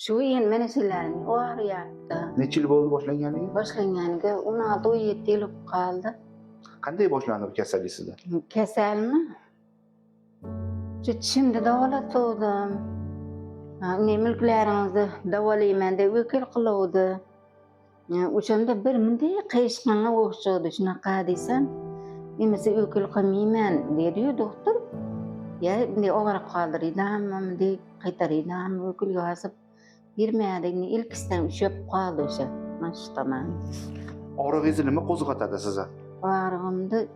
Şu ýen mene şeýlerim oýarýardy. Neçe yıl boldy boşlanganligi? Başlanganiga 16-17 ýyl galdy. Qanday boşlandy bu kasallik sizde? Keselmi? Şu çimde dawalat soğudum. Nemilklerinizi dawalaýman dep ökel kılawdy. Oşanda bir mindi qeýşganga oýşady. Şunaqa diýsem, "Emese ökel kılmaýman" diýdi doktor. Ya indi ogarak kaldyrydan, indi qaytarydan ökül ýazyp birmädini ilkisten şöp kaldy şa. Maştamam. Ağrıgyňyzy nima gozgatady size? Ağrygymdy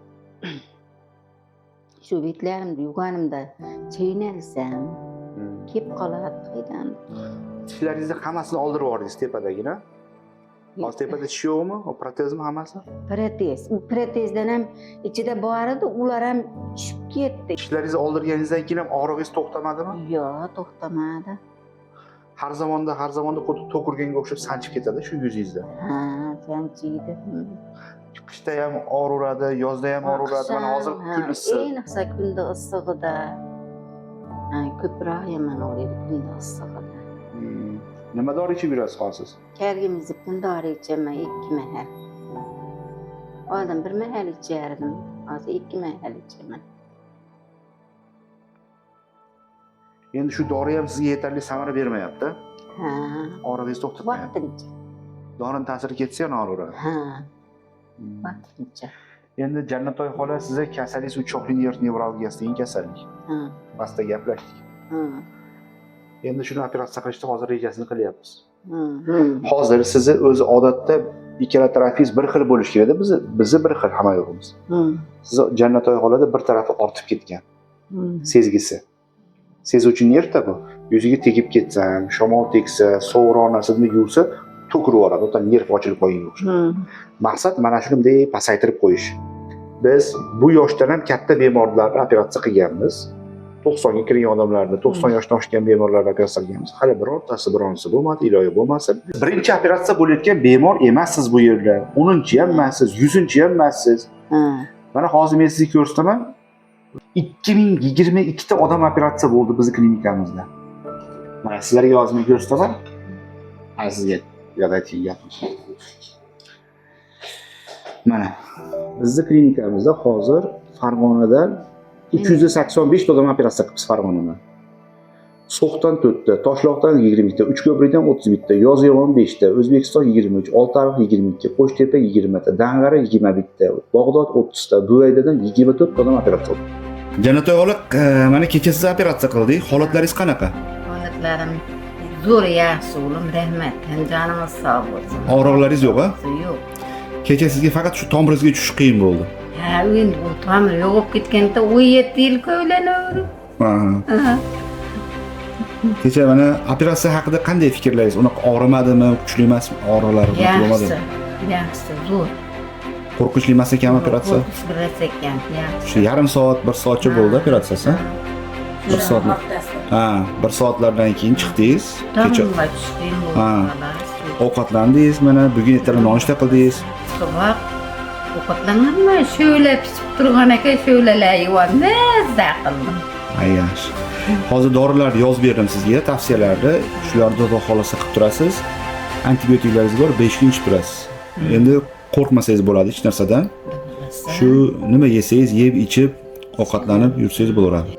şu betlerimde, ýuganymda çeýnelsem, kep kalat gaýdan. Tishlaringizni hammasini oldirib yubordingiz tepadagina. Hozir tepada tish ýokmy? O protezmi hammasi? Protez. U protezden hem içide barady, ular hem düşüp ketdi. Tishlaringizni oldirganingizdan keyin ham og'rig'ingiz to'xtamadimi? Yo'q, to'xtamadi. Har zamonda xuddi to'kurganga o'xshab sanchib ketadi shu yuzingizda. Ha, sanchiydi. Qishda ham og'riradi, yozda ham og'riradi. Mana hozir kun issiq. Ayniqsa kunda issig'ida. Ko'proq yaman og'riydi kunda issig'ida. Nima dori ichib yurasiz hozir? Kergimizlikdan dori ichaman 2 mahal. Oldin 1 mahal ichardim, hozir 2 mahal ichaman. Endi shu dori ham sizga yetarli samara bermayapti. Ha. Og'rig'ingizni to'xtatmayapti. Vaqtincha. Dorining ta'siri ketsa ham og'raveradi. Ha. Vaqtincha. Endi Jannatoy xola sizga kasallik uchoqli nerv nevralgiyasi degan kasallik. Ha. Pastda gaplashdik. Ha. Endi shuni operatsiya qilishni hozir rejasini qilyapmiz. Ha. Hozir sizni o'zi odatda ikkala tarafingiz bir xil bo'lish kerak-da, bizni bir xil hamma yo'g'imiz. Siz Jannatoy xolada bir tarafi ortib ketgan. Sezgisi. Sezuvchi nervda bu. Yuziga tegib ketsa, shamol tegsa, sovuq narsadan yursa, to'kirib yuboradi. O'ta nerv ochilib qolganga o'xshaydi. Maqsad mana shuni bunday pasaytirib qo'yish. Biz bu yoshdan ham katta bemorlarni operatsiya qilganmiz. 90 ga kirgan odamlarni, 90 yoshdan oshgan bemorlarni operatsiya qilganmiz. Hali bironsi bo'lmadi, iloji bo'lmasa. Birinchi operatsiya bo'layotgan bemor emassiz bu yerda. 10-chi ham emassiz, 100-chi ham emassiz. Mana hozir men sizga ko'rsataman. 2022 ta odam operatsiya bo'ldi bizning klinikamizda. Mana sizlarga yozib ko'rsataman. Mana sizga yozayotgan gapim. Mana bizning klinikamizda hozir Farg'onada 285 ta odam operatsiya qilibmiz Farg'onada. So'xdan 4 ta, Toshloqdan 20 ta, Uchko'prikdan 31 ta, Yozyovon 5 ta, O'zbekiston 23, Oltiariq 22, Qo'shtepa 20 ta, Dang'ara 21 ta, Bog'dod 30 ta, Buvaydadan 24 ta odam operatsiya qildi. Jannatoy xola, mana kecha siz operatsiya qildik. Holatlaringiz qanaqa? Holatlarim zo'r, yaxshi o'g'lim, rahmat. Joningiz sog' bo'lsin. Og'riqlaringiz yo'q-a? Yo'q. Kecha sizga faqat shu tomiringizga tushish qiyin bo'ldi. Ha, endi bu tomir yo'qib ketganda 17 yil ko'ylanaverib. Ha. Kecha mana operatsiya haqida qanday fikrlaysiz? Uni og'rimadimi, kuchli emasmi? Og'riqlar bo'lmadimi? Yaxshi, zo'r. Qo'rqinchli emas ekan operatsiya? Qo'rqinchli ekan, yaxshi. Shu yarim soat, 1 soatcha bo'ldi operatsiyasi. 1 soat. Ha, 1 soatlardan keyin chiqdingiz. Kecha tushdingiz. Ha. Ovqatlandingiz, mana bugun ertalab nonushta qildingiz. Sabah ovqatlanganmi? Şöyle pishib turgan ekan, sho'lalar yeyapman, mazza qildim. Yaxshi. Hozir dorilarni yozib berdim sizga, tavsiyalarni. Shularni xudo xolasa qilib turasiz. Antibiotiklaringiz bor, 5 kun ichib turasiz. Endi qo'rqmasangiz bo'ladi hech narsadan. Shu nima yesangiz, yeb, ichib, ovqatlanib yursangiz bo'laveradi.